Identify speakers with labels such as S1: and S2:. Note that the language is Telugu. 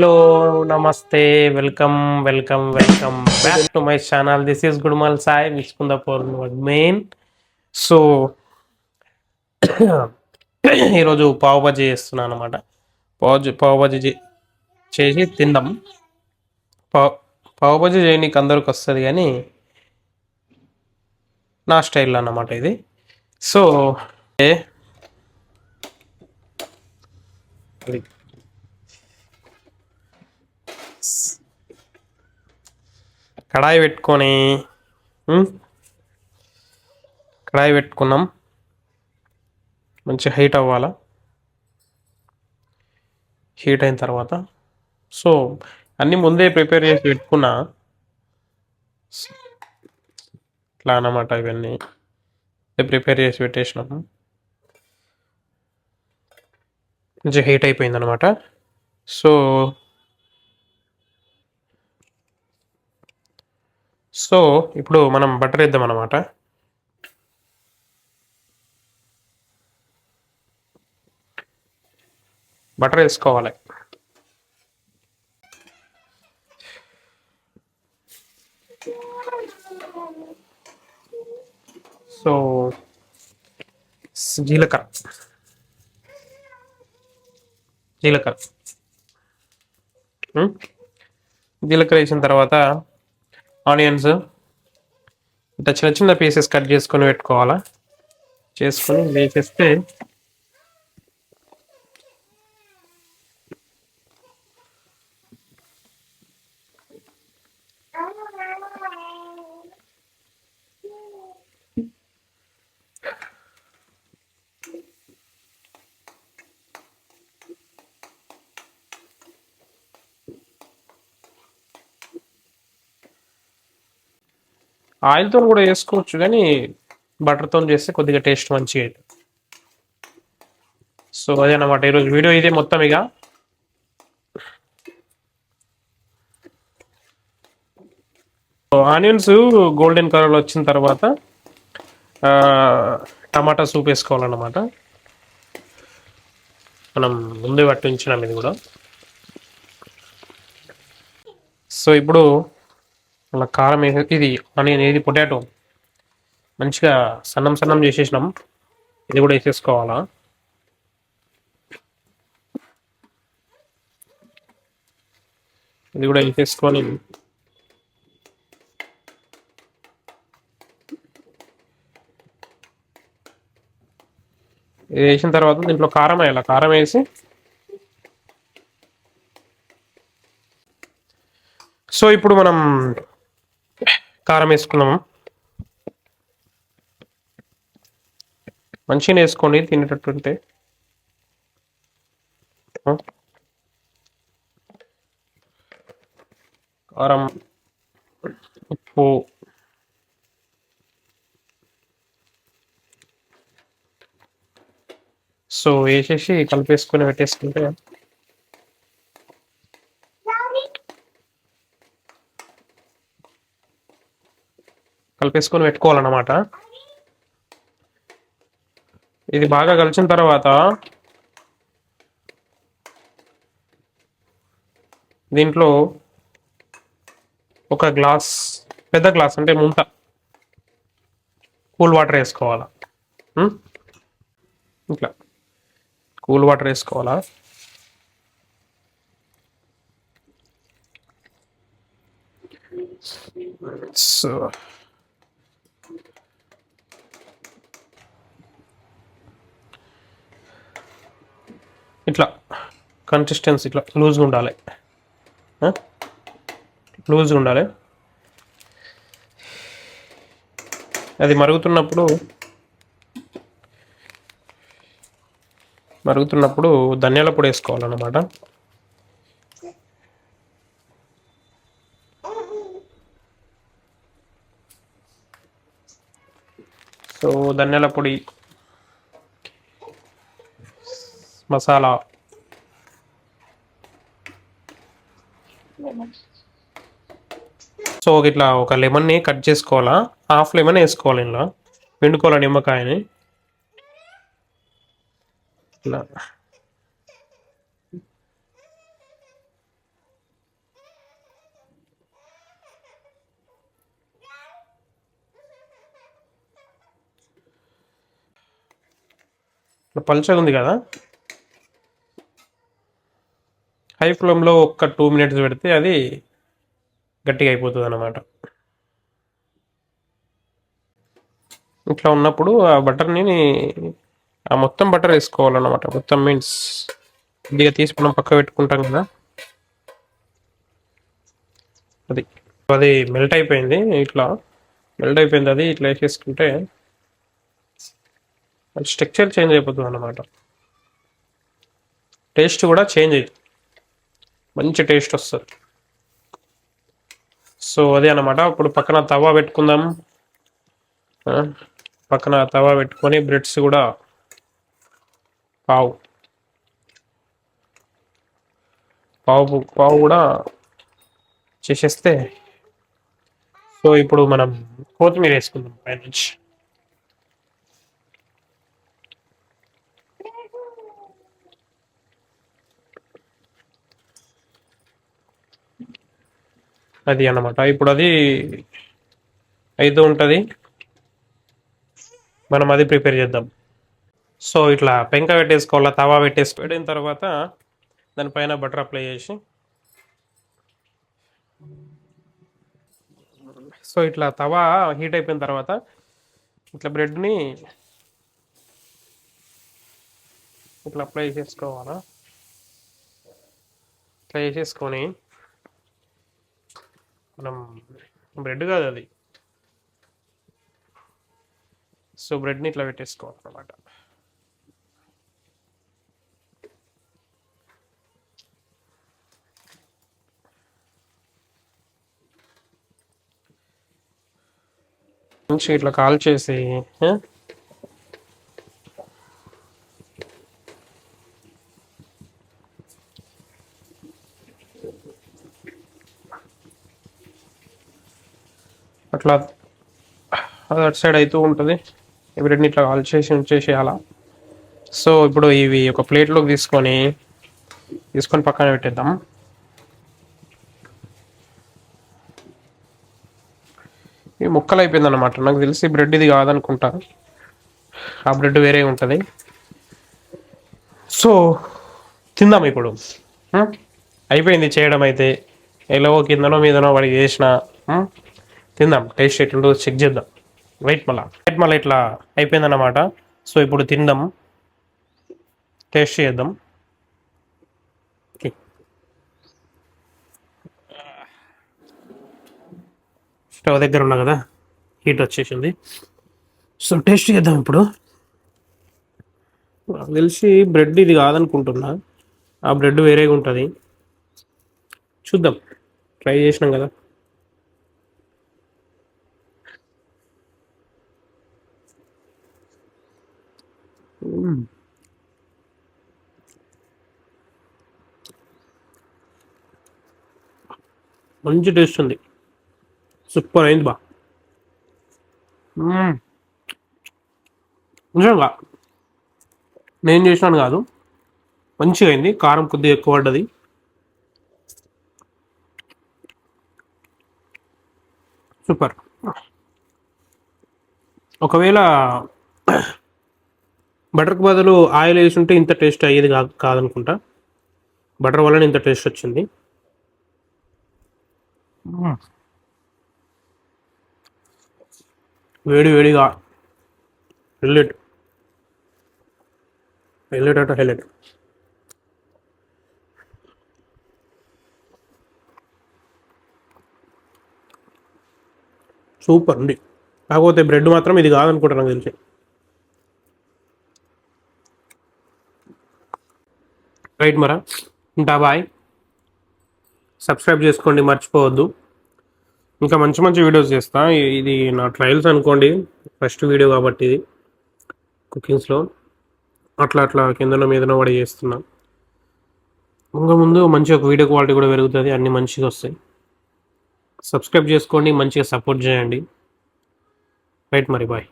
S1: Hello, namaste, welcome back to my channel. This is Gudmal Sai, Vichkundapur main. So ఈరోజు పావు బజ్జీ చేస్తున్నాను అనమాట. పావు బజ్జీ చేసి తిందాం. పావు బజ్జీ చేయనీకి అందరికి వస్తుంది కానీ నా స్టైల్లో అన్నమాట ఇది. సో కడాయి పెట్టుకున్నాం, మంచి హీట్ అవ్వాలా. హీట్ అయిన తర్వాత సో అన్నీ ముందే ప్రిపేర్ చేసి పెట్టుకున్నా ఇట్లా అన్నమాట. ఇవన్నీ ప్రిపేర్ చేసి పెట్టేసినాము. మంచి హీట్ అయిపోయింది అనమాట. సో ఇప్పుడు మనం బటర్ వేద్దాం అనమాట. బటర్ వేసుకోవాలి. సో జీలకర్ర వేసిన తర్వాత ఆనియన్స్ ఇట్లా చిన్న చిన్న పీసెస్ కట్ చేసుకొని పెట్టుకోవాలా. చేసుకొని వేసేస్తే ఆయిల్తో కూడా వేసుకోవచ్చు, కానీ బటర్తో చేస్తే కొద్దిగా టేస్ట్ మంచిగా అవుతుంది. సో అదేనమాట ఈరోజు వీడియో ఇదే మొత్తం. ఇక ఆనియన్స్ గోల్డెన్ కలర్లో వచ్చిన తర్వాత టమాటా సూప్ వేసుకోవాలన్నమాట. మనం ముందే పట్టించినాం ఇది కూడా. సో ఇప్పుడు అలా కారం వేసి ఇది ఆనియన్ ఇది పొటాటో మంచిగా సన్నం చేసేసినాం. ఇది కూడా వేసేసుకోవాలా. ఇది కూడా వేసేసుకొని ఇది వేసిన తర్వాత దీంట్లో కారం వేయాలి. కారం వేసి సో ఇప్పుడు మనం కారం వేసుకున్నాము. మంచిగా వేసుకోండి తినేటట్టుంటే. కారం, ఉప్పు, సో వేసేసి కలిపేసుకొని పెట్టేసుకుంటే పెట్టుకోవాలన్నమాట. ఇది బాగా కలిసిన తర్వాత దీంట్లో ఒక గ్లాస్, పెద్ద గ్లాస్ అంటే ముంత కూల్ వాటర్ వేసుకోవాలా. ఇట్లా కూల్ వాటర్ వేసుకోవాలా. సో ఇట్లా కన్సిస్టెన్సీ ఇట్లా లూజ్గా ఉండాలి. అది మరుగుతున్నప్పుడు ధనియాల పొడి వేసుకోవాలన్నమాట. సో ధనియాల పొడి, మసాలా, సో ఇట్లా ఒక లెమన్ని కట్ చేసుకోవాలా. హాఫ్ లెమన్ వేసుకోవాలి. ఇలా పిండుకోవాలి నిమ్మకాయని. ఇలా ఇప్పుడు పల్చగా ఉంది కదా, హై ఫ్లేమ్లో ఒక 2 మినిట్స్ పెడితే అది గట్టిగా అయిపోతుంది అన్నమాట. ఇట్లా ఉన్నప్పుడు ఆ బటర్ని ఆ మొత్తం బటర్ వేసుకోవాలన్నమాట. మొత్తం మీన్స్ కొద్దిగా తీసి మనం పక్క పెట్టుకుంటాం కదా, అది అది మెల్ట్ అయిపోయింది. ఇట్లా మెల్ట్ అయిపోయింది, అది ఇట్లా వేసేసుకుంటే స్ట్రక్చర్ చేంజ్ అయిపోతుంది అన్నమాట. టేస్ట్ కూడా చేంజ్ అవుతుంది, మంచి టేస్ట్ వస్తుంది. సో అదే అన్నమాట. ఇప్పుడు పక్కన తవా పెట్టుకుందాం. పక్కన తవా పెట్టుకొని బ్రెడ్స్ కూడా పావు పావు పావు కూడా చేసేస్తే, సో ఇప్పుడు మనం కొత్తిమీర వేసుకుందాం పైనుంచి. అది అన్నమాట. ఇప్పుడు అది అయితే ఉంటుంది, మనం అది ప్రిపేర్ చేద్దాం. సో ఇట్లా పెంక పెట్టేసుకోవాలా, తవా పెట్టిన తర్వాత దానిపైన బటర్ అప్లై చేసి, సో ఇట్లా తవా హీట్ అయిపోయిన తర్వాత ఇట్లా బ్రెడ్ని ఇట్లా అప్లై చేసుకోవాలా. ఇట్లా చేసేసుకొని మనం బ్రెడ్ కాదు అది, సో బ్రెడ్ని ఇట్లా పెట్టేసుకోవాలన్నమాట. మంచిగా ఇట్లా కాల్ చేసి అట్లా అది అటు సైడ్ అవుతూ ఉంటుంది. ఈ బ్రెడ్ని ఇట్లా కాల్ చేసి ఉంచేసేయాలా. సో ఇప్పుడు ఇవి ఒక ప్లేట్లోకి తీసుకొని పక్కన పెట్టేద్దాం. ఈ ముక్కలు అయిపోయింది అనమాట. నాకు తెలిసి బ్రెడ్ ఇది కాదనుకుంటా, ఆ బ్రెడ్ వేరే ఉంటుంది. సో తిందాం ఇప్పుడు. అయిపోయింది చేయడం అయితే, ఎలాగో కిందనో మీదనో వాడికి చేసిన. తిందాం, టేస్ట్ ఎట్లుంటుందో చెక్ చేద్దాం. మళ్ళీ ఇట్లా అయిపోయిందన్నమాట. సో ఇప్పుడు తిందాం, టేస్ట్ చేద్దాం. స్టవ్ దగ్గర ఉన్నా కదా, హీట్ వచ్చేసింది. సో టేస్ట్ చేద్దాం ఇప్పుడు. నాకు తెలిసి బ్రెడ్ ఇది కాదనుకుంటున్నా, ఆ బ్రెడ్ వేరేగా ఉంటుంది. చూద్దాం, ట్రై చేసినాం కదా. మంచి టేస్ట్ ఉంది, సూపర్ అయింది బా. నిజంగా నేను చేసినాను కాదు, మంచిగా అయింది. కారం కొద్దిగా ఎక్కువ పడ్డది. సూపర్. ఒకవేళ బటర్కి బదులు ఆయిల్ వేసి ఉంటే ఇంత టేస్ట్ అయ్యేది కాదనుకుంటా. బటర్ వల్లనే ఇంత టేస్ట్ వచ్చింది. వేడి వేడిగా హైలైట్ హైలైట్. సూపర్ ఉంది. కాకపోతే బ్రెడ్ మాత్రం ఇది కాదనుకుంటా నాకు తెలిసి. రైట్ మరా, ఉంటా, బాయ్. సబ్స్క్రైబ్ చేసుకోండి మర్చిపోవద్దు. ఇంకా మంచి మంచి వీడియోస్ చేస్తా. ఇది నా ట్రయల్స్ అనుకోండి, ఫస్ట్ వీడియో కాబట్టి ఇది కుకింగ్స్లో అట్లా కిందనో మీదనో కూడా చేస్తున్నా. ముందు మంచి ఒక వీడియో క్వాలిటీ కూడా పెరుగుతుంది, అన్నీ మంచిగా వస్తాయి. సబ్స్క్రైబ్ చేసుకోండి, మంచిగా సపోర్ట్ చేయండి. రైట్ మరి, బాయ్.